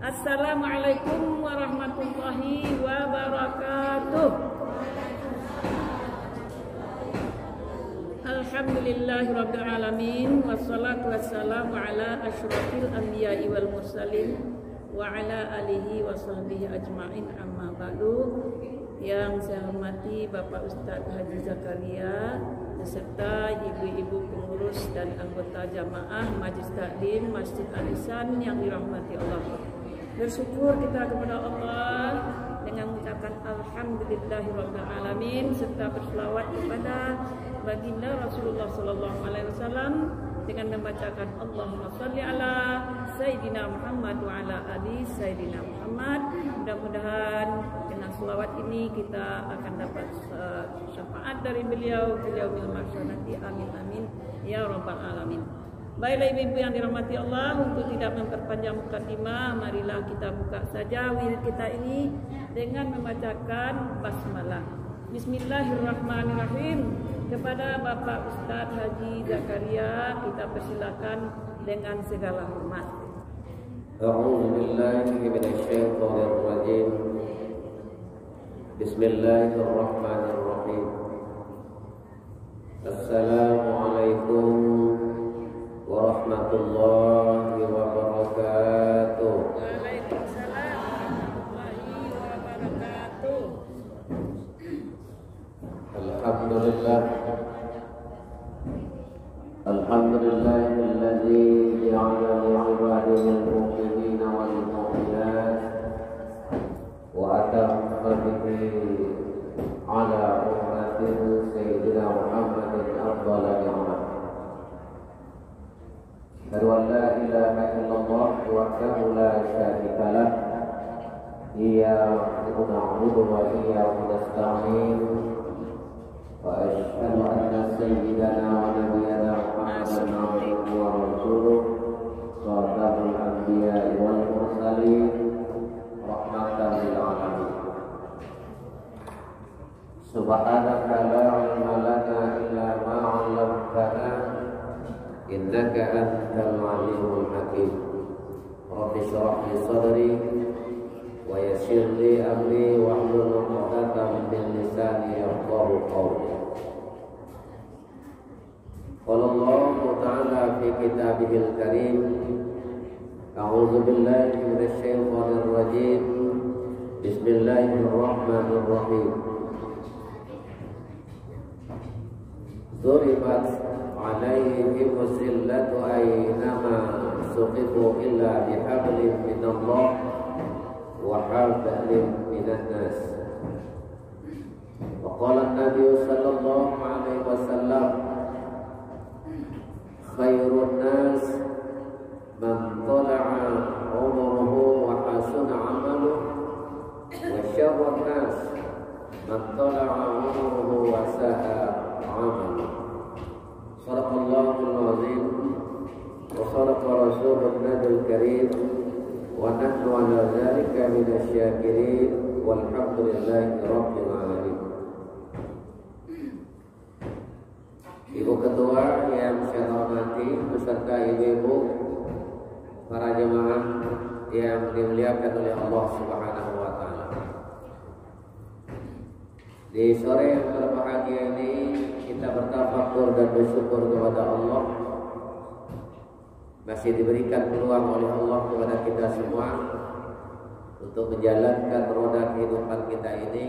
Assalamualaikum warahmatullahi wabarakatuh. Alhamdulillahirabbil alamin wassalatu wassalamu ala asyrafil anbiya'i wal mursalin wa ala alihi wa sahbihi ajma'in, amma ba'du. Yang saya hormati Bapak Ustadz Haji Zakaria beserta ibu-ibu pengurus dan anggota jamaah Majelis Taklim Masjid Al-Ihsan yang dirahmati Allah. Bersyukur kita kepada Allah dengan mengucapkan alhamdulillahirabbil alamin serta berselawat kepada baginda Rasulullah sallallahu alaihi wasallam dengan membacakan Allahumma shalli ala Sayyidina Muhammad wa ala ali Sayyidina Muhammad. Mudah-mudahan dengan selawat ini kita akan dapat syafaat dari beliau yaumil mahsyar nanti. Amin amin ya rabbal alamin. Baiklah ibu-ibu yang dirahmati Allah, untuk tidak memperpanjang mukadimah, marilah kita buka saja wirid kita ini dengan membacakan basmalah. Bismillahirrahmanirrahim. Kepada Bapak Ustadz Haji Zakaria kita persilakan dengan segala hormat. A'udzu billahi minasyaitonir rajim. Bismillahirrahmanirrahim. Assalamualaikum warahmatullahi wabarakatuh. Waalaikumsalam warahmatullahi wabarakatuh. Alhamdulillahilladzi ja'ala li'ibadihi al-mu'minina wal mu'minat wa atamma bihi ala ummatin sayyidina Muhammadin afdhala ni'mah. Asyhadu an la ilaha illallah wahdahu la syarika lah. Iyyahu na'budu wa iyyahu nasta'in. وأشهد أن سيدنا ونبينا محمدا عبده ورسوله خاتم الأنبياء والمرسلين رحمة للعالمين. سبحانك لا علم لنا إلا ما علمتنا إنك أنت العليم الحكيم. رب اشرح لي صدري ويسر لي أمري واحلل عقدة من لساني يفقهوا قولي. قال الله تعالى في كتابه الكريم: أعوذ بالله من الشيطان الرجيم. بسم الله الرحمن الرحيم. ضربت عليهم الذلة أينما سقطوا إلا بحبل من الله وحبل من الناس. وقال النبي صلى الله عليه وسلم: خير الناس من طلع عمره وحسن عمله وشر الناس من طلع عمره وساء عمله. صدق الله العظيم وصدق رسوله النبي الكريم ونحن على ذلك من الشاكرين والحمد لله رب العالمين. Ibu Ketua yang saya hormati beserta ibu-ibu, para jemaah yang dimuliakan oleh Allah Subhanahu wa taala. Di sore yang berbahagia ini kita bertafakur dan bersyukur kepada Allah masih diberikan peluang oleh Allah kepada kita semua untuk menjalankan roda kehidupan kita ini.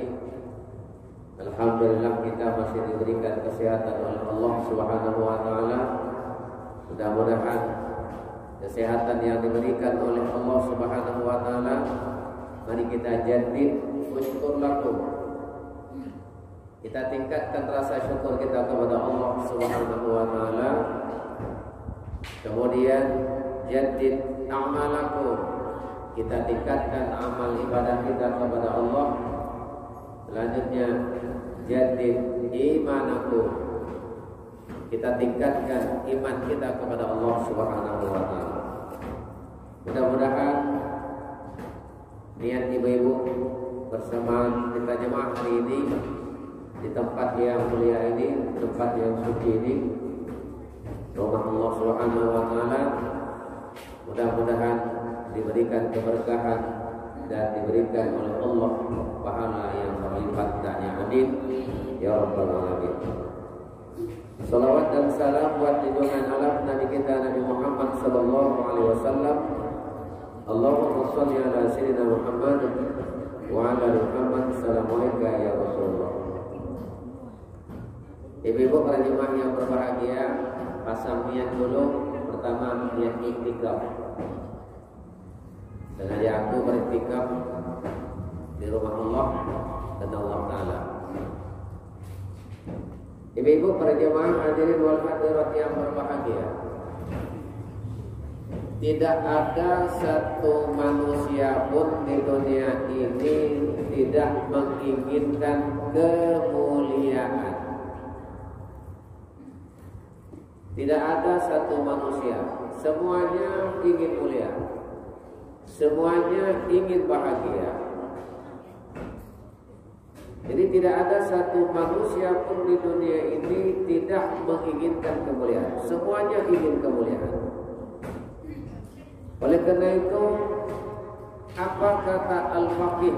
Alhamdulillah kita masih diberikan kesehatan oleh Allah Subhanahu wa taala. Mudah-mudahan kesehatan yang diberikan oleh Allah Subhanahu wa taala, mari kita jadid syukur lakum. Kita tingkatkan rasa syukur kita kepada Allah Subhanahu wa taala. Kemudian jadid a'malakum, kita tingkatkan amal ibadah kita kepada Allah. Selanjutnya jadid imanakum, kita tingkatkan iman kita kepada Allah Subhanahu wa taala. Mudah-mudahan niat ibu-ibu bersama kita jemaah hari ini di tempat yang mulia ini, tempat yang suci ini, rumah Allah Subhanahu wa taala, mudah-mudahan diberikan keberkahan dan diberikan oleh Allah pahala yang berlipat ganda. Amin ya rabbal alamin. Salawat dan salam buat junjungan alam Nabi kita Nabi Muhammad sallallahu alaihi wasallam. Allahumma shalli ala sayyidina Muhammad wa ala ali Muhammad. Assalamualaikum ya Rasulullah. Ibu-ibu para jemaah yang berbahagia, pasang niat dulu. Pertama, niat iktikaf. Sengaja aku beriktikaf di rumah Allah dan Allah Ta'ala. Ibu-ibu para jemaah hadirin wal hadirat yang berbahagia, tidak ada satu manusia pun di dunia ini tidak menginginkan kemuliaan. Tidak ada satu manusia, semuanya ingin mulia, semuanya ingin bahagia. Jadi tidak ada satu manusia pun di dunia ini tidak menginginkan kemuliaan. Semuanya ingin kemuliaan. Oleh karena itu, apa kata Al-Faqih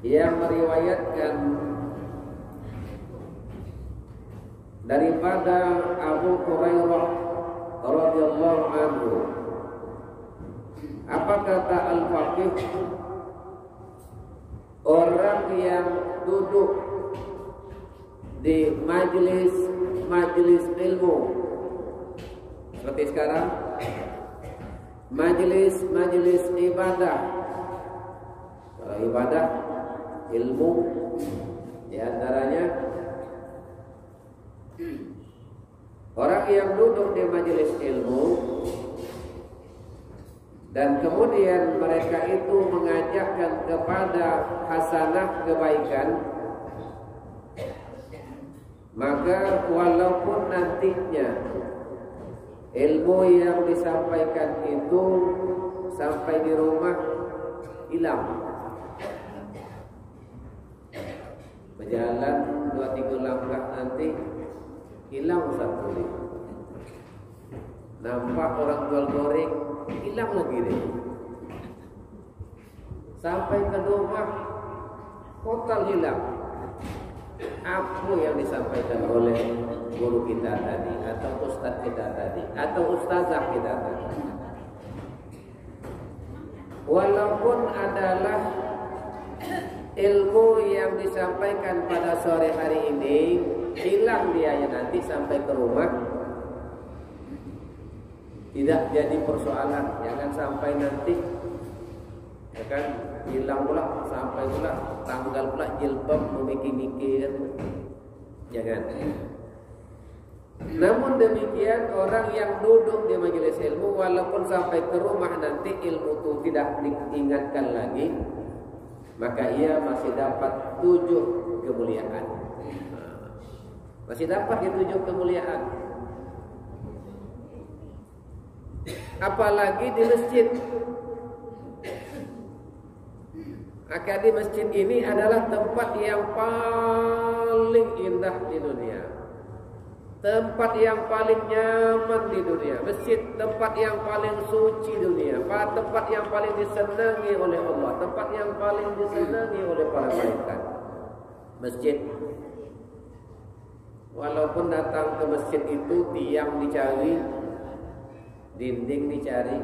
yang meriwayatkan daripada Abu Hurairah radhiyallahu anhu? Apa kata Al-Faqih? Orang yang duduk di majelis ilmu seperti sekarang, majelis ibadah. Kalau ibadah, ilmu di antaranya. Orang yang duduk di majelis ilmu dan kemudian mereka itu mengajakkan kepada hasanah kebaikan, maka walaupun nantinya ilmu yang disampaikan itu sampai di rumah hilang, berjalan 2-3 langkah nanti hilang satu nih. Nampak orang jual goreng, hilang lagi deh. Sampai ke rumah total hilang. Apa yang disampaikan oleh guru kita tadi, atau ustaz kita tadi, atau ustazah kita tadi, walaupun adalah ilmu yang disampaikan pada sore hari ini, hilang dia nanti sampai ke rumah, tidak jadi persoalan. Jangan sampai nanti ya kan hilang pula, sampai pula tanggal pula jilbab memikir-mikir. Jangan. Namun demikian, orang yang duduk di majelis ilmu, walaupun sampai ke rumah nanti ilmu itu tidak diingatkan lagi, maka ia masih dapat 7 kemuliaan. Masih dapat 7 kemuliaan. Apalagi di masjid. Maka di masjid ini adalah tempat yang paling indah di dunia, tempat yang paling nyaman di dunia. Masjid tempat yang paling suci dunia, tempat yang paling disenangi oleh Allah, tempat yang paling disenangi oleh para malaikat. Masjid. Walaupun datang ke masjid itu tiang dicari, dinding dicari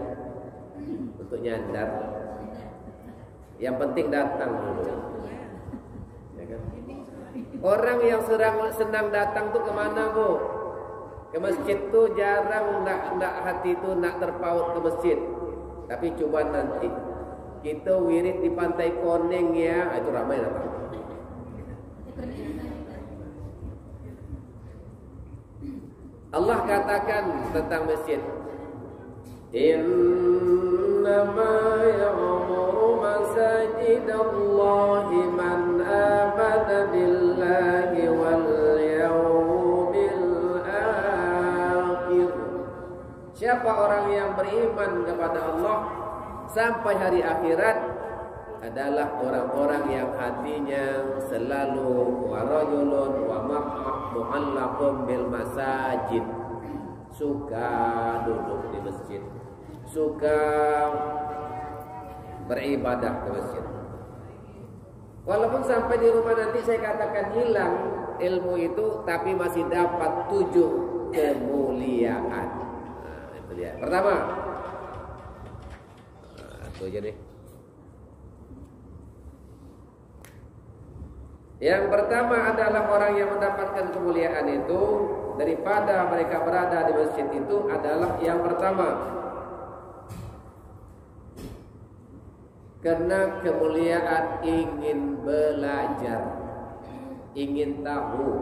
untuk nyandar, yang penting datang dulu. Ya kan? Orang yang senang datang tuh kemana, Bu? Ke masjid tuh jarang, nak hati itu nak terpaut ke masjid. Tapi coba nanti kita wirid di Pantai Koneng ya, itu ramai datang. Allah katakan tentang masjid, innama ya'muru masajidallahi man amana billahi wal yawmil akhir. Siapa orang yang beriman kepada Allah sampai hari akhirat adalah orang-orang yang hatinya selalu warajulun wa mu'allaqum bil masajid, suka duduk di masjid, suka beribadah ke masjid. Walaupun sampai di rumah nanti saya katakan hilang ilmu itu, tapi masih dapat 7 kemuliaan. Nah, itu dia. Pertama, itu aja deh. Yang pertama adalah orang yang mendapatkan kemuliaan itu daripada mereka berada di masjid itu adalah yang pertama, karena kemuliaan ingin belajar, ingin tahu.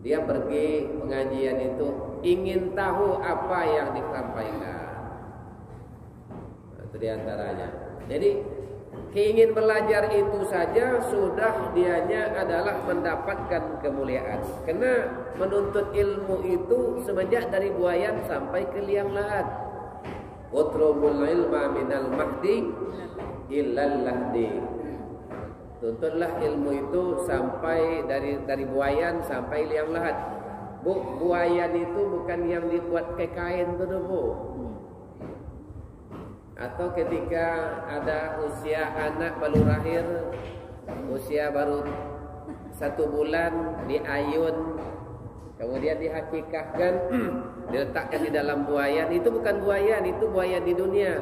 Dia pergi pengajian itu ingin tahu apa yang disampaikan. Itu diantaranya. Jadi keingin belajar itu saja sudah dianya adalah mendapatkan kemuliaan. Karena menuntut ilmu itu semenjak dari buayan sampai ke liang lahat. Utrubul ilma minal mahdi illal lahdi. Tuntutlah ilmu itu sampai dari buayan sampai liang lahat. Bu, buayan itu bukan yang dibuat kayak kain tuh, Bu. Atau ketika ada usia anak baru lahir, usia baru 1 bulan, diayun, kemudian dihakikahkan, diletakkan di dalam buayan. Itu bukan buayan, itu buayan di dunia.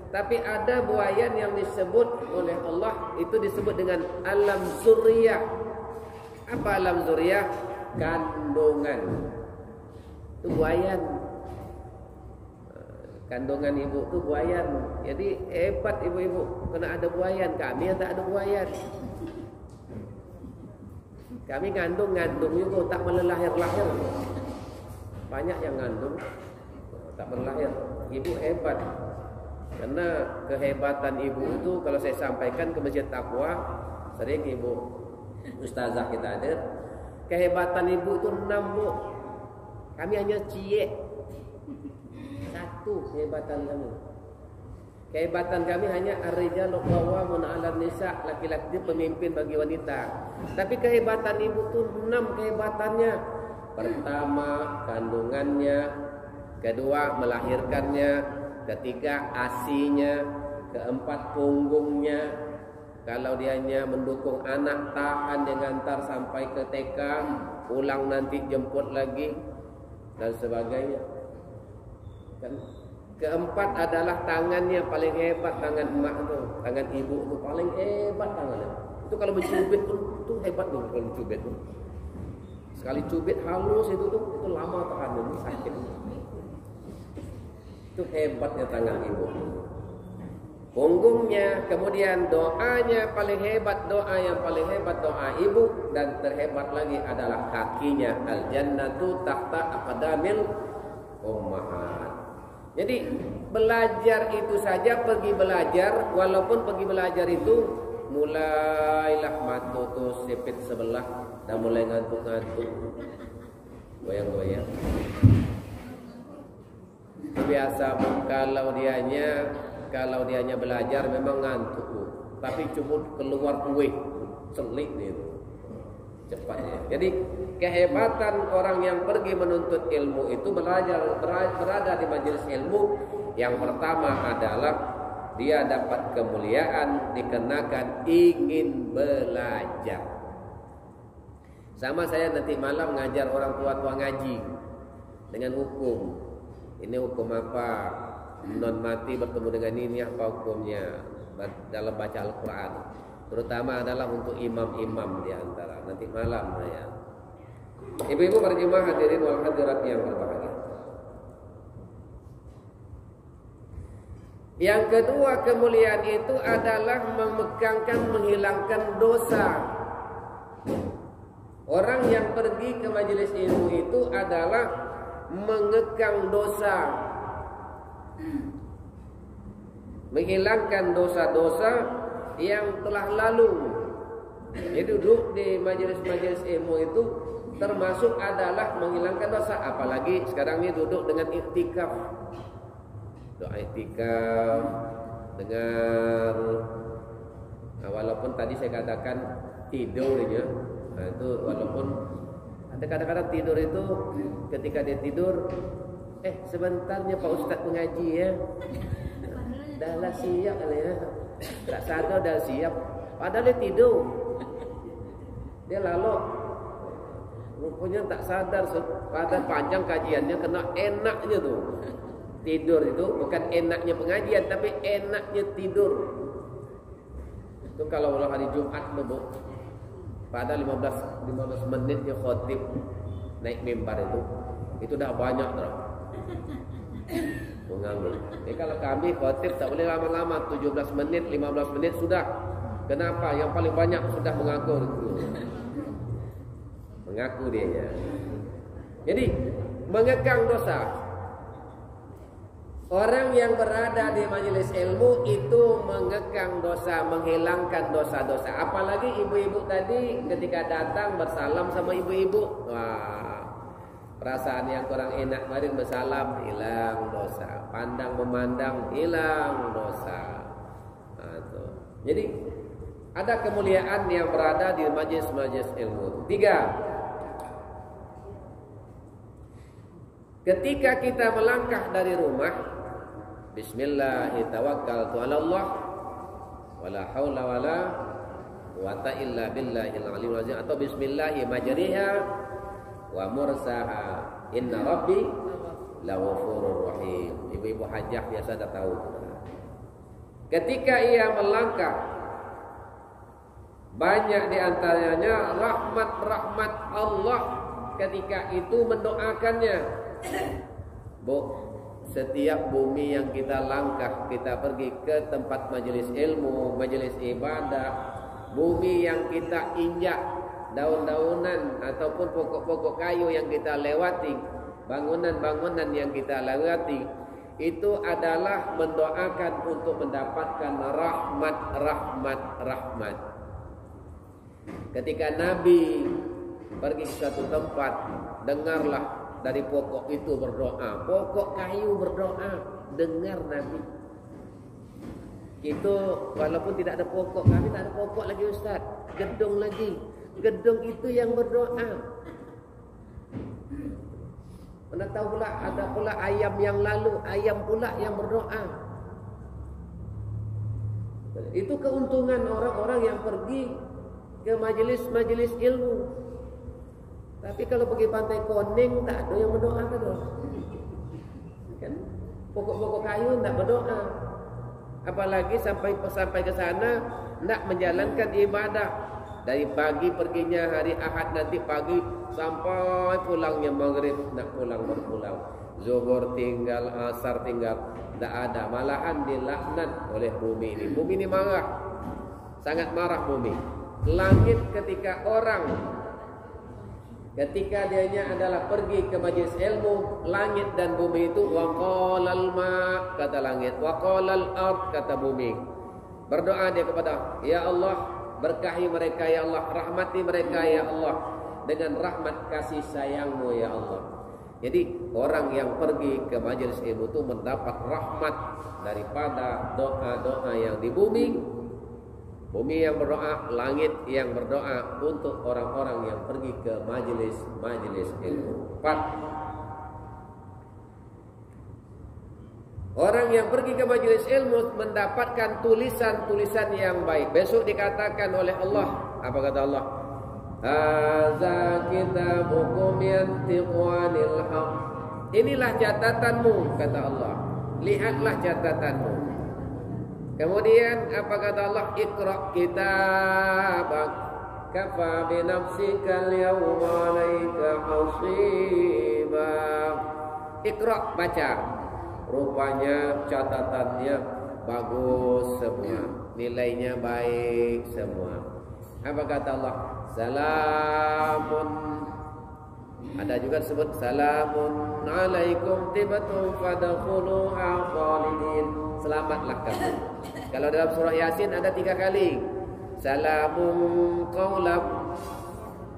Tapi ada buayan yang disebut oleh Allah, itu disebut dengan alam zuriyah. Apa alam zuriyah? Kandungan. Itu buayan. Kandungan ibu itu buayan. Jadi hebat ibu-ibu kena ada buayan. Kami yang tak ada buayan. Kami ngandung juga tak melahir-lahir. Banyak yang ngandung tak melahir. Ibu hebat. Karena kehebatan ibu itu kalau saya sampaikan ke Masjid Taqwa, sering ibu ustazah kita ada. Kehebatan ibu itu 6, Bu. Kami hanya cie. 1 kehebatan kami. Kehebatan kami hanya ar-rijalu qawwamun 'alan nisa, laki-laki pemimpin bagi wanita. Tapi kehebatan ibu itu 6 kehebatannya. Pertama, kandungannya, kedua, melahirkannya, ketiga, asinya, keempat, punggungnya. Kalau dianya mendukung anak, tahan dengan ngantar sampai ke TK, pulang nanti jemput lagi dan sebagainya. Kan keempat adalah tangannya paling hebat, tangan emak itu, tangan ibu itu paling hebat tangannya. Itu kalau mencubit pun itu hebat tuh kalau mencubit tuh. Sekali cubit halus itu lama tahan itu sakit. Itu hebatnya tangan ibu. Punggungnya, kemudian doanya paling hebat, doa yang paling hebat doa ibu, dan terhebat lagi adalah kakinya. Al-jannatu tahta aqdamil ummahat. Jadi belajar itu saja, pergi belajar, walaupun pergi belajar itu mulailah mata tuh sipit sebelah dan mulai ngantuk-ngantuk, goyang-goyang. Biasa kalau dianya belajar memang ngantuk, tapi cuma keluar kue selik itu cepatnya. Jadi kehebatan orang yang pergi menuntut ilmu itu berada di majelis ilmu. Yang pertama adalah dia dapat kemuliaan dikarenakan ingin belajar. Sama saya nanti malam ngajar orang tua-tua ngaji dengan hukum. Ini hukum apa? Non mati bertemu dengan ini apa hukumnya dalam baca Al-Quran. Terutama adalah untuk imam-imam di antara nanti malam ya. Ibu-ibu para jemaah hadirin wal hadirat yang berbahagia. Yang kedua kemuliaan itu adalah menghilangkan dosa. Orang yang pergi ke majelis ilmu itu adalah mengekang dosa, menghilangkan dosa-dosa yang telah lalu. Jadi duduk di majelis-majelis ilmu itu termasuk adalah menghilangkan dosa. Apalagi sekarang ini duduk dengan iktikaf, doa iktikaf dengan walaupun tadi saya katakan tidurnya, nah itu walaupun ada kadang-kadang tidur itu ketika dia tidur Sebentarnya Pak Ustaz mengaji ya. Dah lah siap kali ya. Tak sadar dah siap. Padahal dia tidur. Dia lalu. Rupanya tak sadar. Pada panjang kajiannya kena enaknya tuh. Tidur itu bukan enaknya pengajian, tapi enaknya tidur. Itu kalau hari Jumat Bu. Pada 15 menitnya khotib naik mimbar itu dah banyak dah. Mengganggu. Kalau kami khotib tak boleh lama-lama, 17 menit, 15 menit sudah. Kenapa? Yang paling banyak sudah mengaku itu. Mengaku dia ya. Jadi mengekang dosa. Orang yang berada di majelis ilmu itu mengekang dosa, menghilangkan dosa-dosa. Apalagi ibu-ibu tadi ketika datang bersalam sama ibu-ibu. Wah, perasaan yang kurang enak kemarin bersalam, hilang dosa. Pandang memandang, hilang dosa. Nah, jadi ada kemuliaan yang berada di majelis-majelis ilmu. 3. Ketika kita melangkah dari rumah, Bismillahirrahmanirrahim, wala haula wala quwata illa billahil aliyil azim, atau Bismillahi majriha wa mursaha inna rabbi laghafurur rahim. Ibu-ibu hajah biasa dah tahu. Ketika ia melangkah, banyak di antaranya rahmat-rahmat Allah ketika itu mendoakannya. Bu, setiap bumi yang kita langkah, kita pergi ke tempat majelis ilmu, majelis ibadah, bumi yang kita injak, daun-daunan ataupun pokok-pokok kayu yang kita lewati, bangunan-bangunan yang kita lewati, itu adalah mendoakan untuk mendapatkan rahmat. Ketika Nabi pergi ke suatu tempat, dengarlah dari pokok itu berdoa, pokok kayu berdoa, dengar Nabi. Itu walaupun tidak ada pokok, kami tak ada pokok lagi Ustaz, gedung lagi, gedung itu yang berdoa. Anda tahu pula ada pula ayam yang lalu, ayam pula yang berdoa. Itu keuntungan orang-orang yang pergi ke majelis-majelis ilmu. Tapi kalau pergi pantai Koneng tak ada yang berdoa kan? Pokok-pokok kayu tak berdoa. Apalagi sampai ke sana nak menjalankan ibadah. Dari pagi perginya hari Ahad nanti pagi sampai pulangnya maghrib, nak pulang berpulang. Zuhur tinggal, asar tinggal, tak ada. Malahan dilaknat oleh bumi ini. Bumi ini marah, sangat marah bumi. Langit ketika dianya adalah pergi ke majlis ilmu, langit dan bumi itu waqalal ma, kata langit, waqalal ard, kata bumi. Berdoa dia kepada, ya Allah, berkahi mereka ya Allah, rahmati mereka ya Allah dengan rahmat kasih sayangmu ya Allah. Jadi orang yang pergi ke majlis ilmu itu mendapat rahmat daripada doa-doa yang di bumi. Bumi yang berdoa, langit yang berdoa untuk orang-orang yang pergi ke majelis ilmu. 4. Orang yang pergi ke majelis ilmu mendapatkan tulisan-tulisan yang baik. Besok dikatakan oleh Allah, apa kata Allah? Hadza kitabukum yantiqu 'anil haq. Inilah catatanmu, kata Allah. Lihatlah catatanmu. Kemudian apa kata Allah? Iqra kitabak kafa bi nafsika al-yawma 'alaika hasiba. Iqra, baca. Rupanya catatannya bagus semua, nilainya baik semua. Apa kata Allah? Salamun. Ada juga disebut salamun alaikum tibtum fadkhuluha khalidin. Selamatlah kamu. Kalau dalam surah Yasin ada 3 kali. Salamun qaulam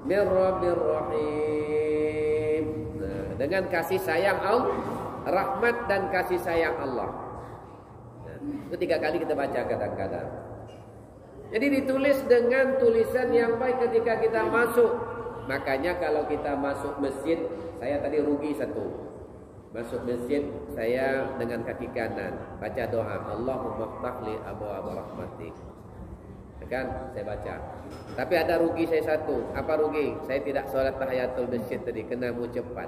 mir rabbir rahim. Nah, dengan kasih sayang Allah, rahmat dan kasih sayang Allah. Nah, itu 3 kali kita baca kadang-kadang. Jadi ditulis dengan tulisan yang baik ketika kita masuk. Makanya kalau kita masuk masjid, saya tadi rugi 1. masuk masjid saya dengan kaki kanan baca doa Allahumma ftahli abwaaba rahmatik. Kan saya baca. Tapi ada rugi saya satu. Apa rugi? Saya tidak sholat tahiyatul masjid tadi, kena mu cepat.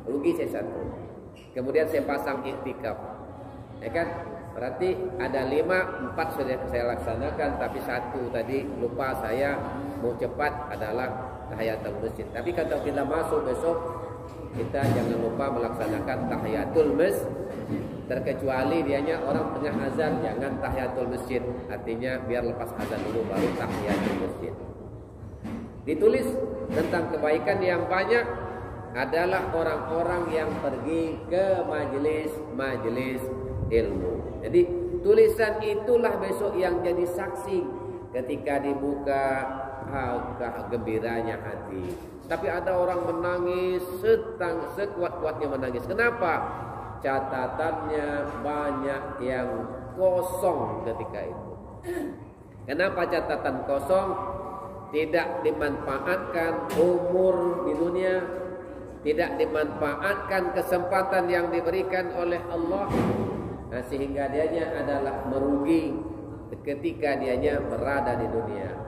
Rugi saya satu. Kemudian saya pasang iktikaf. Ya kan? Berarti ada 5, 4 sudah saya laksanakan, tapi satu tadi lupa saya mau cepat adalah tahiyatul masjid. Tapi kalau kita masuk besok, kita jangan lupa melaksanakan tahiyatul masjid. Terkecuali dianya orang tengah azan, jangan tahiyatul masjid. Artinya biar lepas azan dulu baru tahiyatul masjid. Ditulis tentang kebaikan yang banyak adalah orang-orang yang pergi ke majelis ilmu. Jadi tulisan itulah besok yang jadi saksi ketika dibuka gembiranya hati. Tapi ada orang menangis sekuat-kuatnya menangis. Kenapa? Catatannya banyak yang kosong ketika itu. Kenapa catatan kosong? Tidak dimanfaatkan umur di dunia, tidak dimanfaatkan kesempatan yang diberikan oleh Allah, sehingga dianya adalah merugi ketika dianya berada di dunia.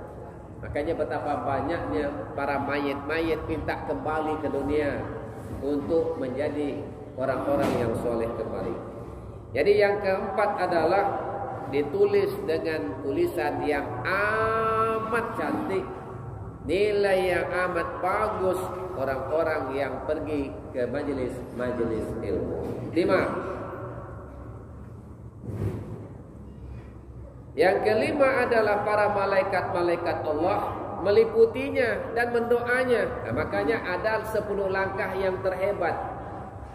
Makanya betapa banyaknya para mayit-mayit minta kembali ke dunia untuk menjadi orang-orang yang soleh kembali. Jadi yang keempat adalah ditulis dengan tulisan yang amat cantik, nilai yang amat bagus orang-orang yang pergi ke majelis ilmu. 5. Yang kelima adalah para malaikat-malaikat Allah meliputinya dan mendoanya. Nah, makanya ada 10 langkah yang terhebat.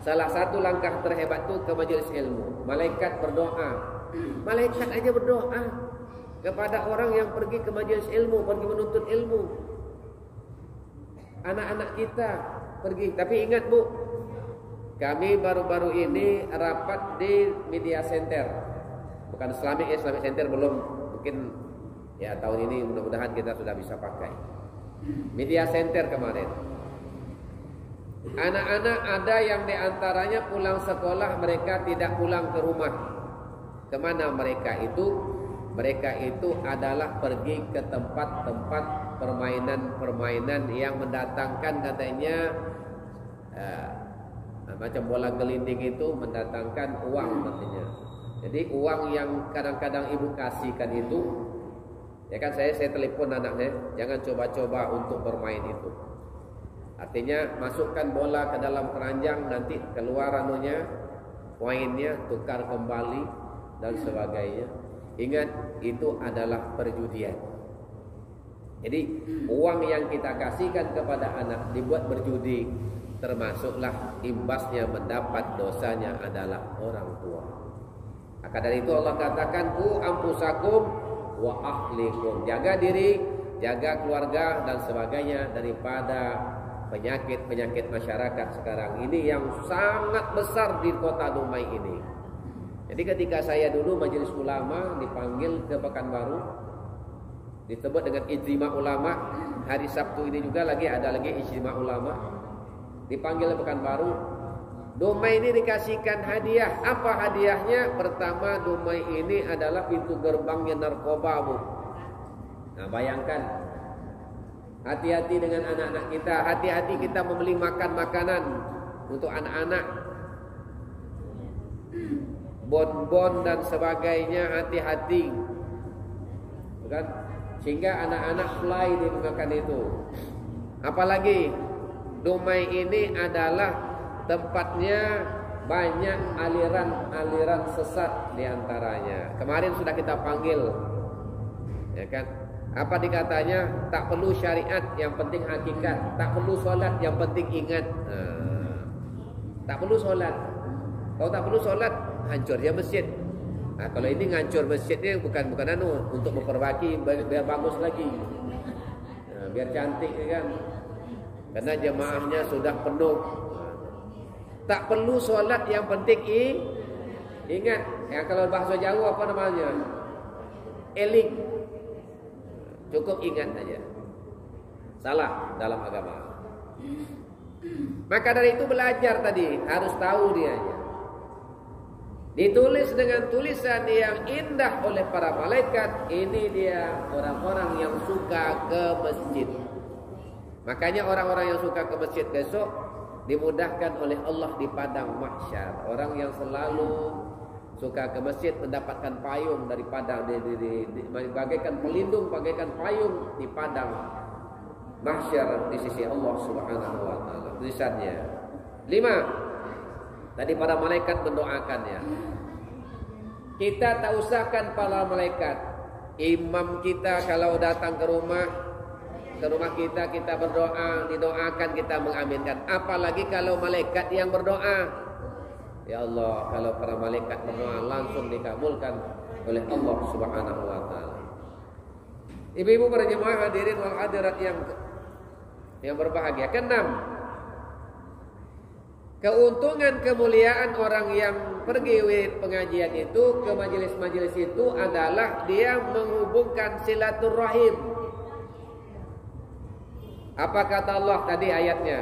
Salah satu langkah terhebat itu ke majelis ilmu. Malaikat berdoa. Malaikat aja berdoa kepada orang yang pergi ke majelis ilmu, pergi menuntut ilmu. Anak-anak kita pergi. Tapi ingat Bu, kami baru-baru ini rapat di media center. Bukan Islamic Center belum, mungkin ya tahun ini mudah-mudahan kita sudah bisa pakai. Media center kemarin. Anak-anak ada yang diantaranya pulang sekolah, mereka tidak pulang ke rumah. Kemana mereka itu? Mereka itu adalah pergi ke tempat-tempat permainan-permainan yang mendatangkan katanya macam bola gelinding itu mendatangkan uang katanya. Jadi uang yang kadang-kadang ibu kasihkan itu, ya kan saya telepon anaknya, jangan coba-coba untuk bermain itu. Artinya masukkan bola ke dalam keranjang, nanti keluar anunya, poinnya tukar kembali dan sebagainya. Ingat, itu adalah perjudian. Jadi uang yang kita kasihkan kepada anak dibuat berjudi, termasuklah imbasnya mendapat dosanya adalah orang tua. Maka dari itu Allah katakan, "Qu anfusakum wa ahlikum." Jaga diri, jaga keluarga dan sebagainya daripada penyakit-penyakit masyarakat sekarang ini yang sangat besar di kota Dumai ini. Jadi ketika saya dulu majelis ulama dipanggil ke Pekanbaru, disebut dengan ijtima ulama. Hari Sabtu ini juga ada lagi ijtima ulama. Dipanggil ke Pekanbaru. Dumai ini dikasihkan hadiah. Apa hadiahnya? Pertama, Dumai ini adalah pintu gerbangnya narkoba, Bu. Nah, bayangkan. Hati-hati dengan anak-anak kita. Hati-hati kita membeli makanan untuk anak-anak. Bon-bon dan sebagainya, hati-hati. Bukan? Sehingga anak-anak fly dimakan itu. Apalagi Dumai ini adalah tempatnya banyak aliran-aliran sesat diantaranya. Kemarin sudah kita panggil, ya kan? Apa dikatanya? Tak perlu syariat, yang penting hakikat. Tak perlu solat, yang penting ingat. Tak perlu solat. Kalau tak perlu solat, hancur dia masjid. Nah, kalau ini ngancur masjidnya bukan untuk memperbaiki biar bagus lagi. Nah, biar cantik kan. Karena jemaahnya sudah penuh. Tak perlu solat, yang penting ingat. Yang kalau bahasa Jawa apa namanya? Eling. Cukup ingat aja. Salah dalam agama. Maka dari itu belajar tadi, harus tahu dianya. Ditulis dengan tulisan yang indah oleh para malaikat. Ini dia orang-orang yang suka ke masjid. Makanya orang-orang yang suka ke masjid besok dimudahkan oleh Allah di padang mahsyar. Orang yang selalu suka ke masjid mendapatkan payung dari padang, bagaikan pelindung, bagaikan payung di padang mahsyar di sisi Allah Subhanahu wa taala. Tulisannya 5. Tadi para malaikat mendoakannya. Kita tak usahkan para malaikat. Imam kita kalau datang ke rumah kita, kita berdoa, didoakan, kita mengaminkan. Apalagi kalau malaikat yang berdoa. Ya Allah, kalau para malaikat berdoa langsung dikabulkan oleh Allah Subhanahu wa taala. Ibu-ibu para jemaah hadirin wal hadirat yang berbahagia. Keenam, keuntungan kemuliaan orang yang pergi pengajian itu ke majelis-majelis itu adalah dia menghubungkan silaturahim. Apa kata Allah tadi ayatnya?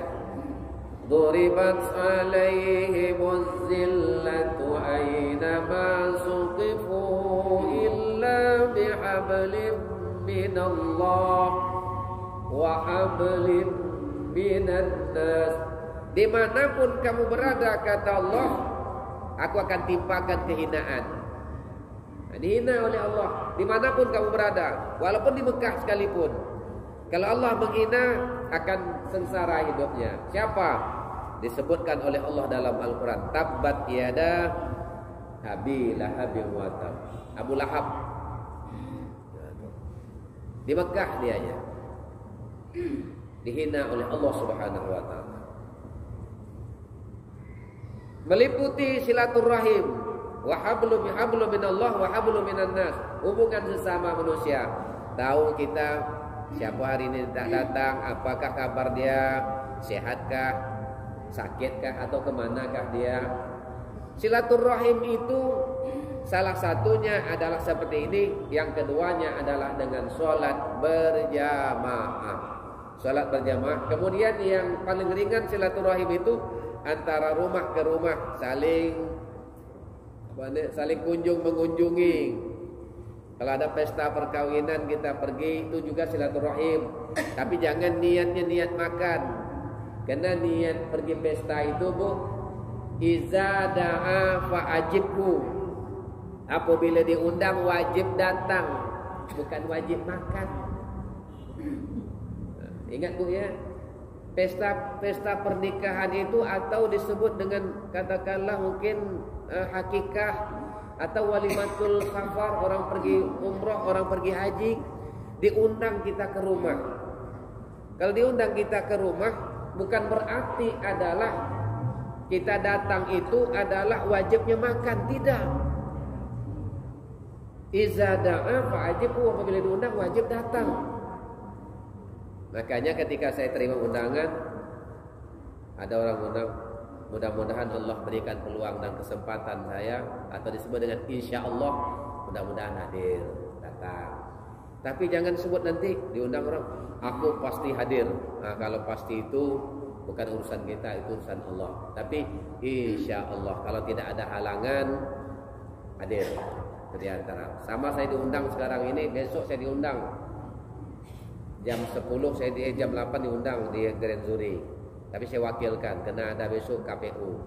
Duribat alaihimuz zillatu aynama suqifu illa bihablim minallah wa hablim minan nas. Dimanapun kamu berada, kata Allah, aku akan timpakan kehinaan. Dihina oleh Allah dimanapun kamu berada, walaupun di Mekah sekalipun. Kalau Allah menghina, akan sengsara hidupnya. Siapa? Disebutkan oleh Allah dalam Al-Quran. Tabbat yada Abi Lahab wa tab. Abu Lahab. Di Mekah dia ya. Dihina oleh Allah Subhanahu wa taala. Meliputi silaturahim, wa hablu minallah wa hablu minan nas. Hubungan sesama manusia. Tahu kita siapa hari ini tak datang, apakah kabar dia, sehatkah, sakitkah, atau kemanakah dia. Silaturahim itu salah satunya adalah seperti ini. Yang keduanya adalah dengan sholat berjamaah. Sholat berjamaah. Kemudian yang paling ringan silaturahim itu antara rumah ke rumah, saling kunjung mengunjungi. Kalau ada pesta perkawinan kita pergi, itu juga silaturahim. Tapi jangan niatnya niat makan. Karena niat pergi pesta itu Bu, iza da'a fa'ajibhu. Apabila diundang wajib datang, bukan wajib makan. Ingat Bu ya, pesta pernikahan itu atau disebut dengan katakanlah mungkin hakikah atau walimatul safar, orang pergi umrah, orang pergi haji, diundang kita ke rumah. Kalau diundang kita ke rumah, bukan berarti adalah kita datang itu adalah wajibnya makan, tidak. Iza da'a fa'ajibu, apabila diundang wajib datang. Makanya ketika saya terima undangan, ada orang undang, mudah-mudahan Allah berikan peluang dan kesempatan saya, atau disebut dengan insya Allah, mudah-mudahan hadir, datang. Tapi jangan sebut nanti diundang orang, aku pasti hadir. Nah, kalau pasti itu bukan urusan kita, itu urusan Allah. Tapi insya Allah, kalau tidak ada halangan, hadir. Di antara. Sama saya diundang sekarang ini, besok saya diundang. Jam 10 jam 8 diundang di Grand Zuri. Tapi saya wakilkan karena ada besok KPU.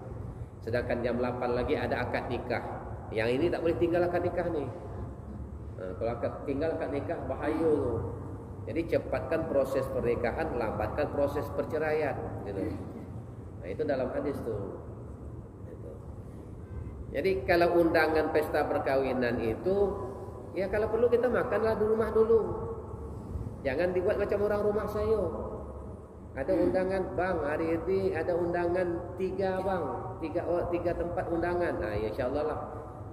Sedangkan jam 8 lagi ada akad nikah. Yang ini tak boleh tinggal akad nikah nih. Nah, kalau tinggal akad nikah bahaya tuh. Jadi cepatkan proses pernikahan, lambatkan proses perceraian gitu. Nah, itu dalam hadis tuh. Gitu. Jadi kalau undangan pesta perkawinan itu, ya kalau perlu kita makanlah di rumah dulu. Jangan dibuat macam orang rumah saya. Ada undangan, bang, hari ini ada undangan 3 bang, 3 tempat undangan. Nah, insyaallah lah.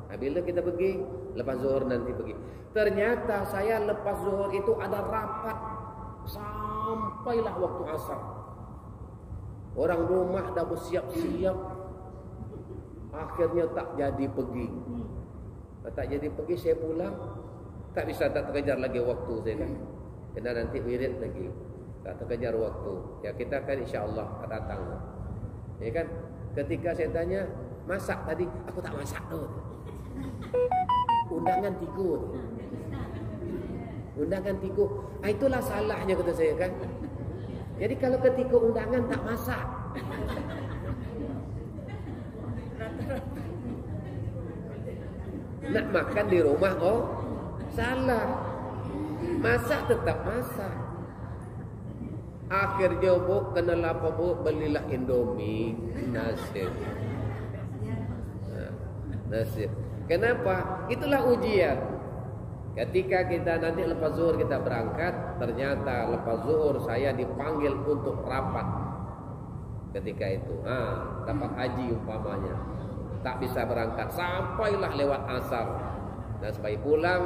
Nah, bila kita pergi, lepas zuhur nanti pergi. Ternyata saya lepas zuhur itu ada rapat sampailah waktu asar. Orang rumah dah bersiap-siap. Akhirnya tak jadi pergi. Tak jadi pergi, saya pulang. Tak bisa tak terkejar lagi waktu saya kan. Kena nanti wirid lagi. tak terkejar waktu. Ya kita kan insya Allah akan datang. Ya kan? Ketika saya tanya, masak tadi, aku tak masak tuh. Undangan tiga. Undangan tiga. Itulah salahnya kata saya kan. Jadi kalau ketika undangan tak masak. Nak makan di rumah, oh salah. Masak tetap masak. Akhirnya bu, kena apa bu, belilah Indomie, nasi. Nasi. Kenapa? Itulah ujian. Ketika kita nanti lepas zuhur kita berangkat, ternyata lepas zuhur saya dipanggil untuk rapat. Ketika itu, dapat haji umpamanya, tak bisa berangkat, sampailah lewat asar. Dan supaya pulang,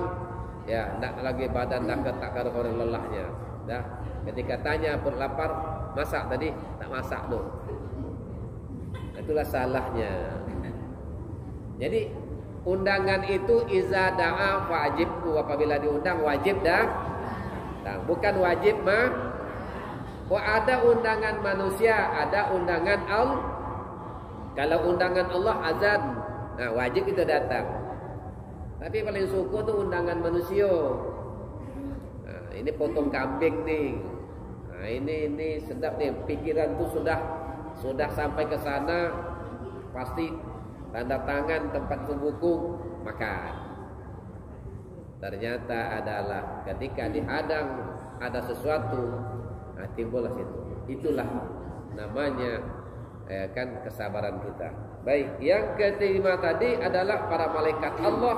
ya, tak lagi badan dah ketak karena lelahnya. Dah, ketika tanya perut lapar, masak tadi, tak masak tuh. Itulah salahnya. Jadi undangan itu iza da'a wajibku, apabila diundang wajib dah. Bukan wajib mah. Ada undangan manusia, ada undangan Allah. Kalau undangan Allah azan, wajib kita datang. Tapi paling suka tuh undangan manusia. Ini potong kambing nih. Ini sedap nih. Pikiran tuh sudah sampai ke sana, pasti tanda tangan tempat buku makan. Ternyata adalah ketika dihadang ada sesuatu, timbullah situ. Itulah namanya kan kesabaran kita. Baik, yang kelima tadi adalah para malaikat Allah.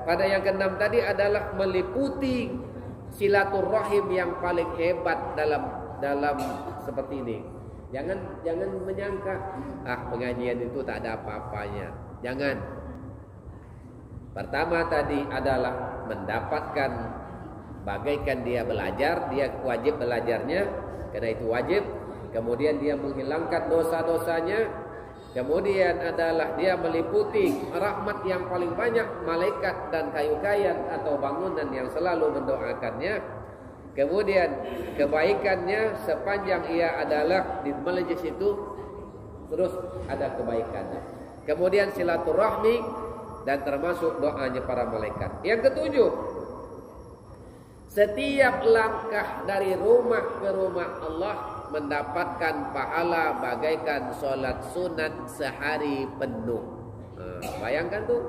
Pada yang keenam tadi adalah meliputi silaturahim yang paling hebat dalam seperti ini. Jangan menyangka pengajian itu tak ada apa-apanya. Jangan. Pertama tadi adalah mendapatkan bagaikan dia belajar, dia wajib belajarnya karena itu wajib. Kemudian dia menghilangkan dosa-dosanya. Kemudian adalah dia meliputi rahmat yang paling banyak, malaikat dan kayu-kayan atau bangunan yang selalu mendoakannya. Kemudian kebaikannya sepanjang ia adalah di majlis itu terus ada kebaikannya. Kemudian silaturahmi dan termasuk doanya para malaikat. Yang ketujuh, setiap langkah dari rumah ke rumah Allah mendapatkan pahala bagaikan solat sunat sehari penuh. Bayangkan tuh,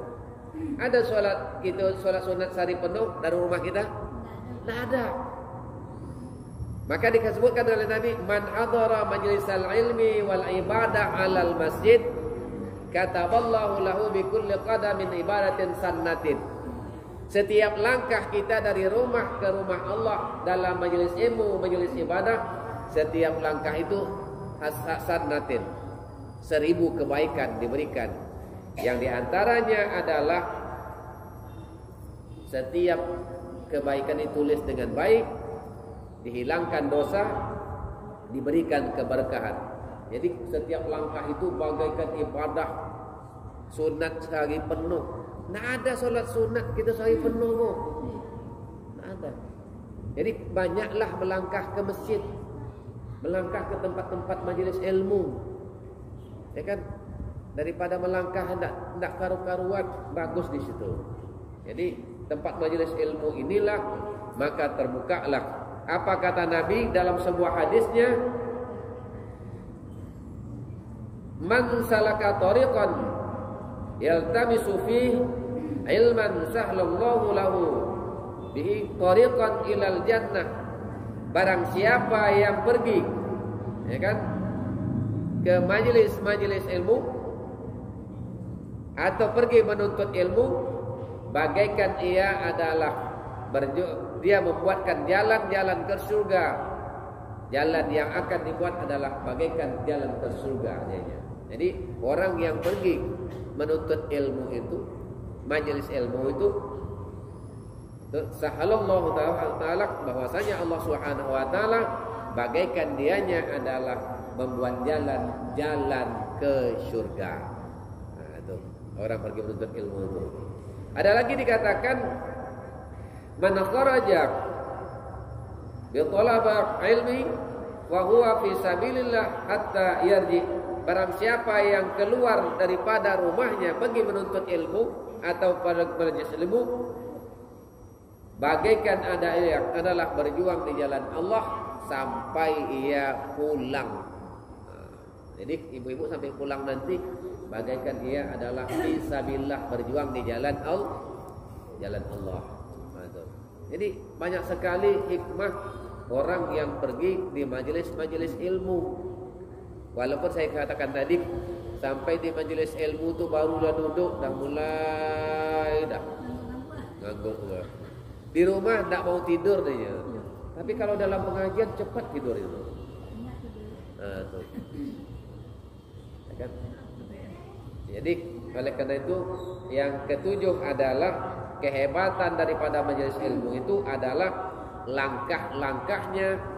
ada solat sunat sehari penuh dari rumah kita? Tidak ada. Maka disebutkan oleh Nabi, man hadara majlisal ilmi wal ibadah alal masjid, kataballahu lahu bi kulli qadamin ibadatin sannatin. Setiap langkah kita dari rumah ke rumah Allah dalam majelis ilmu, majelis ibadah, setiap langkah itu sannatin, 1000 kebaikan diberikan. Yang diantaranya adalah setiap kebaikan ditulis dengan baik, dihilangkan dosa, diberikan keberkahan. Jadi setiap langkah itu bagaikan ibadah sunat sehari penuh. Tidak ada solat sunat kita sehari penuh kok. Tidak ada. Jadi banyaklah melangkah ke masjid, melangkah ke tempat-tempat majelis ilmu, ya kan? Daripada melangkah hendak karu-karuan, bagus di situ. Jadi tempat majelis ilmu inilah, maka terbukalah. Apa kata Nabi dalam sebuah hadisnya? Man salaka tariqan yaltamisu fihi ilman sahlallahu lahu bihi tariqan ilal jannah. Barang siapa yang pergi, ya kan, ke majelis ilmu atau pergi menuntut ilmu, bagaikan ia adalah dia membuatkan jalan-jalan ke surga. Jalan yang akan dibuat adalah bagaikan jalan ke surga. Jadi orang yang pergi menuntut ilmu itu, majelis ilmu itu, sahalallahu ta'ala, bahwasanya Allah Subhanahu wa ta'ala bagaikan dianya adalah membuat jalan ke surga. Itu orang pergi menuntut ilmu itu. Ada lagi dikatakan, man kharaja bi talaba ilmi wa huwa fi sabilillah hatta yarji. Barang siapa yang keluar daripada rumahnya pergi menuntut ilmu atau pada majelis ilmu, bagaikan adalah berjuang di jalan Allah sampai ia pulang. Jadi ibu-ibu sampai pulang nanti bagaikan ia adalah fisabilillah, berjuang di jalan Allah. Jadi banyak sekali hikmah orang yang pergi di majelis-majelis ilmu. Walaupun saya katakan tadi sampai di majelis ilmu tu baru dah duduk dah mulai dah nganggur. Di rumah tak mau tidur dia. Tapi kalau dalam pengajian cepat tidur itu. Tuh. Kan? Jadi oleh karena itu yang ketujuh adalah kehebatan daripada majelis ilmu itu adalah langkah-langkahnya,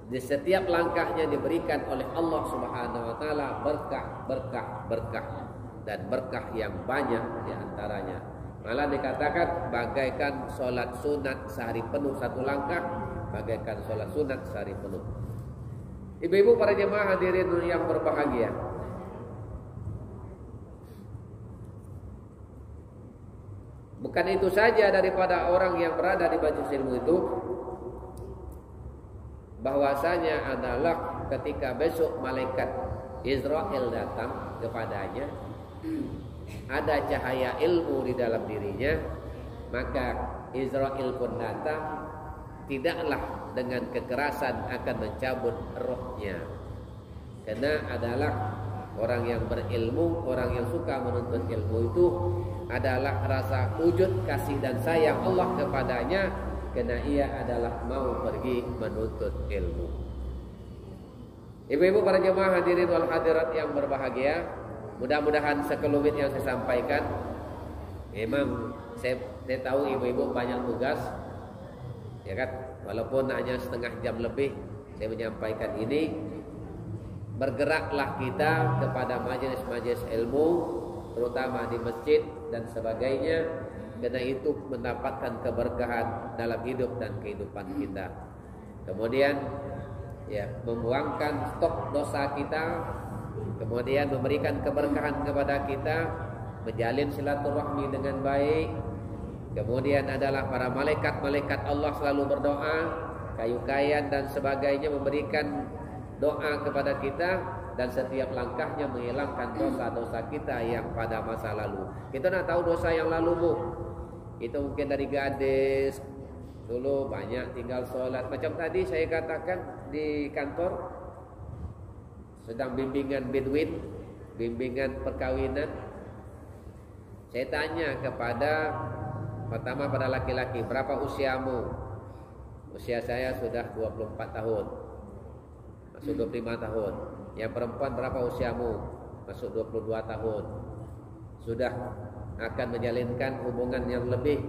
di setiap langkahnya diberikan oleh Allah Subhanahu wa taala berkah dan berkah yang banyak di antaranya. Malah dikatakan bagaikan sholat sunat sehari penuh satu langkah, bagaikan sholat sunat sehari penuh. Ibu-ibu para jemaah hadirin yang berbahagia, bukan itu saja daripada orang yang berada di majelis ilmu itu, bahwasanya adalah ketika besok malaikat Israel datang kepadanya, ada cahaya ilmu di dalam dirinya, maka Israel pun datang, tidaklah dengan kekerasan akan mencabut rohnya. Karena adalah orang yang berilmu, orang yang suka menuntut ilmu itu adalah rasa wujud kasih dan sayang Allah kepadanya, karena ia adalah mau pergi menuntut ilmu. Ibu-ibu para jemaah hadirin wal hadirat yang berbahagia, mudah-mudahan sekelumit yang saya sampaikan, memang saya tahu ibu-ibu banyak tugas, ya kan? Walaupun hanya setengah jam lebih saya menyampaikan ini, bergeraklah kita kepada majelis-majelis ilmu, terutama di masjid dan sebagainya, karena itu mendapatkan keberkahan dalam hidup dan kehidupan kita. Kemudian ya, membuangkan stok dosa kita, kemudian memberikan keberkahan kepada kita, menjalin silaturahmi dengan baik. Kemudian adalah para malaikat-malaikat Allah selalu berdoa, kayu-kayan dan sebagainya memberikan doa kepada kita, dan setiap langkahnya menghilangkan dosa-dosa kita yang pada masa lalu. Kita nak tahu dosa yang lalu, Bu. Itu mungkin dari gadis dulu banyak tinggal sholat. Macam tadi saya katakan di kantor sedang bimbingan Bedouin, bimbingan perkawinan. Saya tanya pertama pada laki-laki, berapa usiamu? Usia saya sudah 24 tahun, masuk 25 tahun. Yang perempuan, berapa usiamu? Masuk 22 tahun. Sudah akan menjalinkan hubungan yang lebih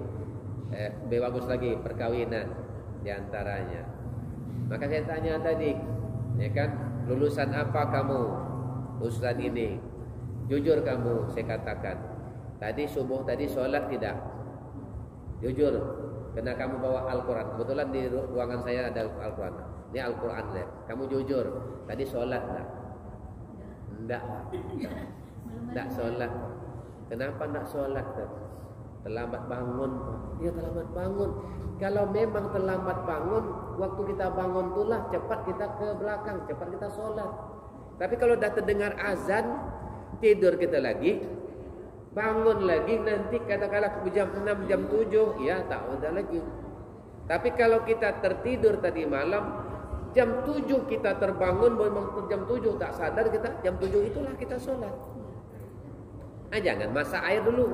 bagus lagi, perkawinan diantaranya. Maka saya tanya tadi, ya kan, lulusan apa kamu? Lulusan ini. Jujur kamu, saya katakan. Tadi subuh tadi sholat tidak? Jujur, karena kamu bawa Al-Quran. Kebetulan di ruangan saya ada Al-Quran. Ini Al-Quran ya. Kamu jujur, tadi sholat tak? Tidak sholat. Kenapa tidak sholat? Terlambat bangun. Ya terlambat bangun. Kalau memang terlambat bangun, waktu kita bangun itulah cepat kita ke belakang, cepat kita sholat. Tapi kalau dah terdengar azan, tidur kita lagi, bangun lagi, nanti katakanlah jam 6, jam 7, ya tak ada lagi. Tapi kalau kita tertidur tadi malam, jam 7 kita terbangun, memang jam 7 tak sadar kita, jam 7 itulah kita sholat. Jangan masak air dulu,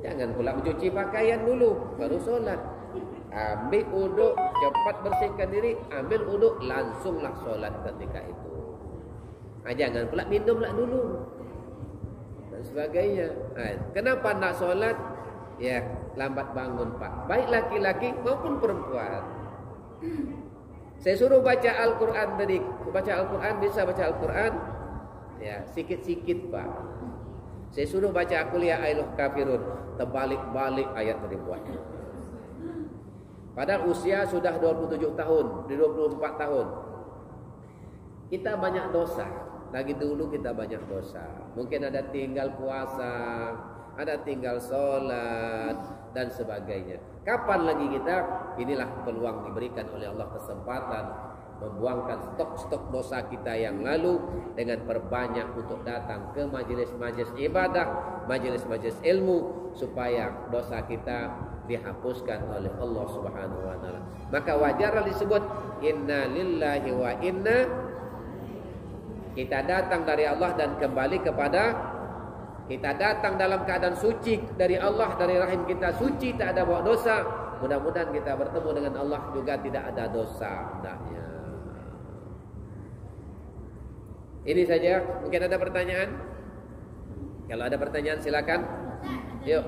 jangan pula mencuci pakaian dulu, baru sholat. Ambil uduk, cepat bersihkan diri, ambil uduk, langsunglah sholat ketika itu. Jangan pula minumlah dulu dan sebagainya. Kenapa nak sholat? Ya, lambat bangun Pak, baik laki-laki maupun perempuan. Saya suruh baca Al-Quran tadi, baca Al-Quran, bisa baca Al-Quran, ya sikit-sikit Pak. Saya suruh baca Qul ya ayyuhal kafirun, terbalik-balik ayat tadi buat. Padahal usia sudah 27 tahun, 24 tahun. Kita banyak dosa. Lagi dulu kita banyak dosa. Mungkin ada tinggal puasa, ada tinggal sholat dan sebagainya. Kapan lagi kita? Inilah peluang diberikan oleh Allah kesempatan membuangkan stok-stok dosa kita yang lalu dengan perbanyak untuk datang ke majelis-majelis ibadah, majelis-majelis ilmu supaya dosa kita dihapuskan oleh Allah Subhanahu wa taala. Maka wajarlah disebut inna lillahi wa inna, kita datang dari Allah dan kembali kepada, kita datang dalam keadaan suci dari Allah, dari rahim kita suci, tak ada bawa dosa. Mudah-mudahan kita bertemu dengan Allah juga tidak ada dosa hendaknya. Ini saja, mungkin ada pertanyaan? Kalau ada pertanyaan silakan. Yuk.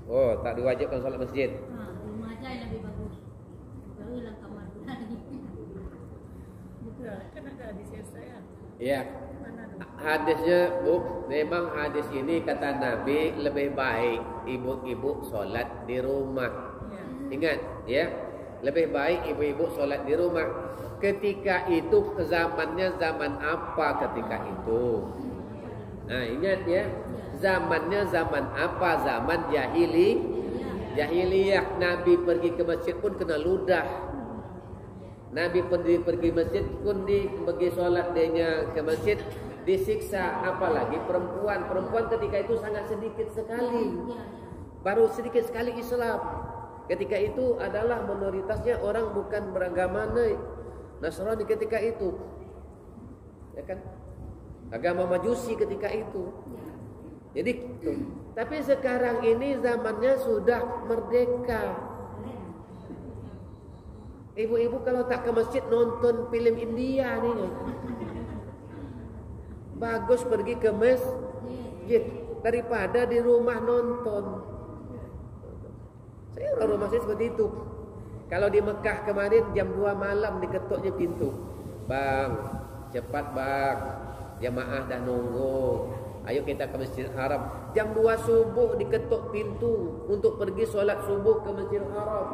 Oh, tak diwajibkan salat masjid. Rumah aja yang lebih bagus. Baru hilang kamar lagi. Kan ada hadis saya. Iya. Hadisnya, Bu, memang hadis ini kata Nabi lebih baik ibu-ibu solat di rumah. Ya. Ingat, ya. Lebih baik ibu-ibu solat di rumah. Ketika itu zamannya zaman apa ketika itu? Nah, ingat ya. Zamannya zaman apa? Zaman jahiliyah. Nabi pergi ke masjid pun kena ludah. Nabi pergi masjid pun pergi solat dia ke masjid disiksa. Apalagi perempuan ketika itu sangat sedikit sekali. Baru sedikit sekali Islam. Ketika itu adalah minoritasnya orang bukan beragama Nasrani ketika itu. Ya kan? Agama Majusi ketika itu. Jadi, tapi sekarang ini zamannya sudah merdeka. Ibu-ibu kalau tak ke masjid nonton film India nih. Bagus pergi ke masjid daripada di rumah nonton. Saya orang rumah saya seperti itu. Kalau di Mekah kemarin jam 2 malam diketuknya pintu. Bang, cepat bang. Jamaah dah nunggu. Ayo kita ke Masjidil Haram. Jam 2 subuh diketuk pintu untuk pergi solat subuh ke Masjidil Haram.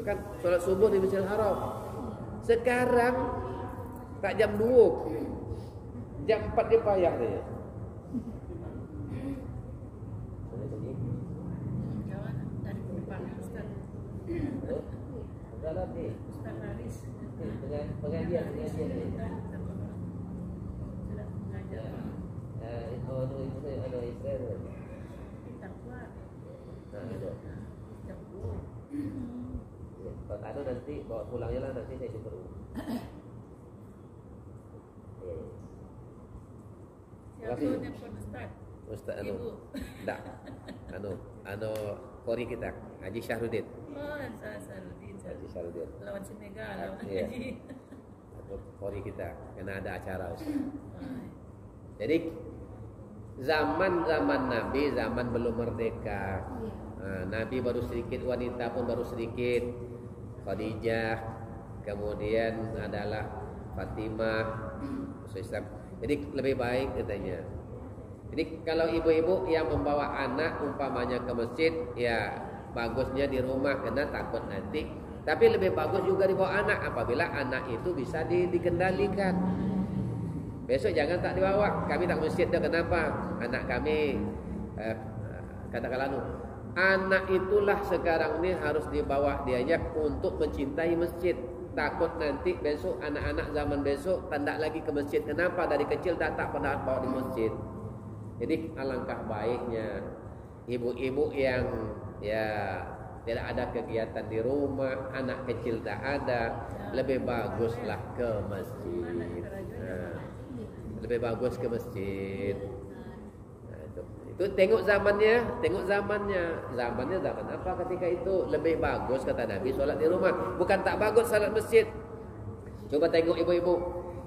Bukan solat subuh di Masjidil Haram. Sekarang tak jam 2. Jam 4 dia payah dia. Dari depan Ustaz. Udah nanti. Ustaz Haris. Pengajian. Itu ada Israel. Kita kuat. Nah, ada. Kalau tak ada nanti bawa pulangnya lah, nanti saya jumpa dulu. Siapa yang Ustaz? Ustaz Ibu. Tak. Kori kita, Haji Syahruddin. Oh, Sarudin. Haji Syahruddin. Lawan Senegal, lawan Iya. Haji. Kori kita, karena ada acara Ustaz. Jadi zaman Nabi, zaman belum merdeka. Nabi baru sedikit, wanita pun baru sedikit. Khadijah, kemudian adalah Fatimah, Islam. Jadi lebih baik katanya. Jadi kalau ibu-ibu yang membawa anak umpamanya ke masjid, ya bagusnya di rumah karena takut nanti. Tapi lebih bagus juga dibawa anak apabila anak itu bisa dikendalikan. Besok jangan tak dibawa. Kami tak masjid dah, kenapa? Anak kami katakanlah anak itulah sekarang ini harus dibawa diajak untuk mencintai masjid. Takut nanti besok anak-anak zaman besok tak lagi ke masjid. Kenapa? Dari kecil tak pernah bawa di masjid. Jadi alangkah baiknya ibu-ibu yang ya tidak ada kegiatan di rumah, anak kecil tak ada, lebih baguslah ke masjid. Lebih bagus ke masjid. Nah, itu tengok zamannya. Zamannya zaman apa ketika itu? Lebih bagus kata Nabi solat di rumah. Bukan tak bagus salat masjid. Coba tengok ibu-ibu.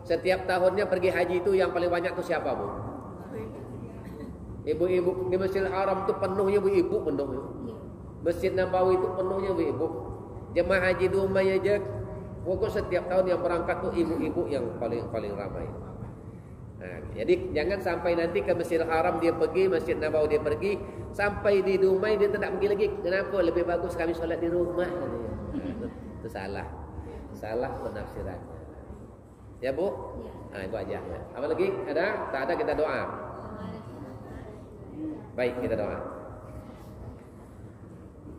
Setiap tahunnya pergi haji itu yang paling banyak tu siapa, Bu? Ibu-ibu. Di Masjidil Haram tu penuhnya ibu-ibu, penuhnya. Masjid Nabawi itu penuhnya ibu-ibu. Jemaah haji di rumahnya aja. Pokok setiap tahun yang berangkat tu ibu-ibu yang paling ramai. Nah, jadi jangan sampai nanti ke Masjidil Haram dia pergi, Masjid Nabawi dia pergi, sampai di Dumai dia tak pergi lagi. Kenapa? Lebih bagus kami solat di rumah. Itu salah. Salah penafsirannya. Ya Bu? Nah, itu aja. Apa lagi? Ada? Tak ada, kita doa. Baik, kita doa.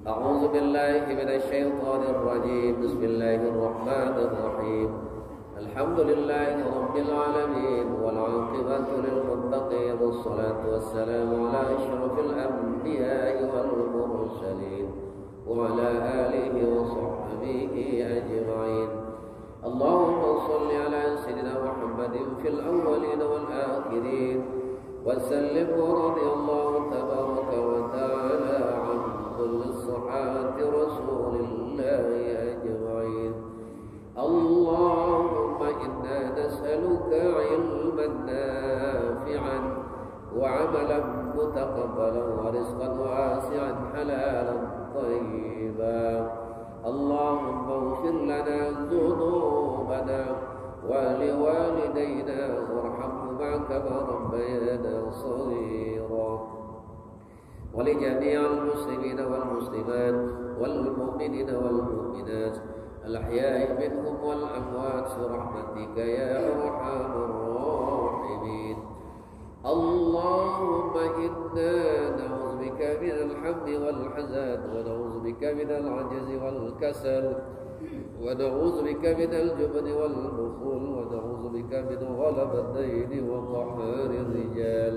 A'udzu billahi minasyaitonir rajim. Bismillahirrahmanirrahim. Alhamdulillahi rabbil alamin wal 'aqibatu lil muttaqin wassalatu wassalamu ala asyrafil anbiya'i wal mursalin wa ala alihi wa sahbihi ajma'in. Allahumma shalli ala sayyidina Muhammadin fil awwalin wal akhirin wa sallim wa radiyallahu tabaraka wa ta'ala an kulli sahati rasulillahi ajma'in. Allahumma inna nas'aluka 'ilman nafi'an wa 'amalan mutaqabbalan wa rizqan wasi'an halalan thayyiban. Allahumma ighfir lana dhunubana wa liwalidayna warhamhuma kama rabbayana shaghira wa li jami'il muslimina wal muslimat wal mu'minina wal mu'minat al-ahya'i minhum wal amwat bi rahmatika ya arhamar rahimin. Allahumma inna na'udzu bika minal hammi wal hazan wa na'udzu bika minal 'ajzi wal kasal wa na'udzu bika minal jubni wal bukhul wa na'udzu bika min ghalabati ad-dayn wa qahri ar-rijal.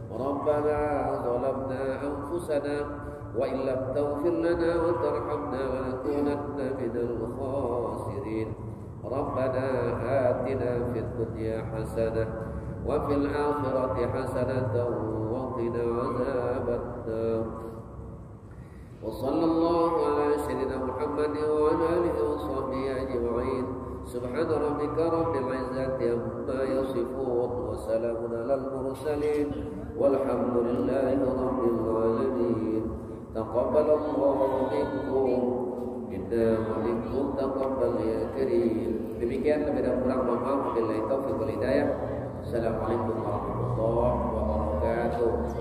Rabbana zalamna anfusana wa in lam taghfir lana wa tarhamna lanakunanna minal khasirin. Rabbana atina fid dunya hasanah wa fil akhirati hasanatan wa qina adzaban nar. Wa sallallahu ala sayyidina Muhammadin wa ala alihi wa sahbihi ajma'in. Subhana rabbika rabbil izzati amma yasifun wa salamun alal mursalin walhamdulillahi rabbil alamin. Taqabbalallahu minkum inna wa minkum taqabbal ya karim. Demikian lebih dan kurang mohon maaf, billahi taufiq wal hidayah. Assalamualaikum warahmatullahi wabarakatuh.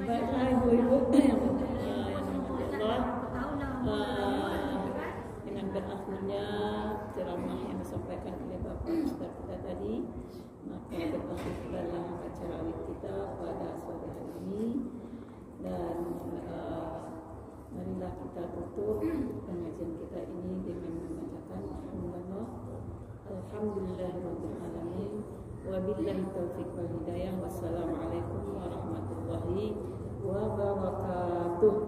Baiklah ibu-ibu yang Allah, dengan berakhirnya ceramah yang disampaikan oleh Bapak Ustaz kita tadi, maka berakhirlah acara awit kita pada sore hari ini, dan marilah kita tutup pengajian kita ini dengan membacakan Alhamdulillahirabbil alamin wa billahi taufiq wal hidayah. Wassalamualaikum warahmatullahi wabarakatuh.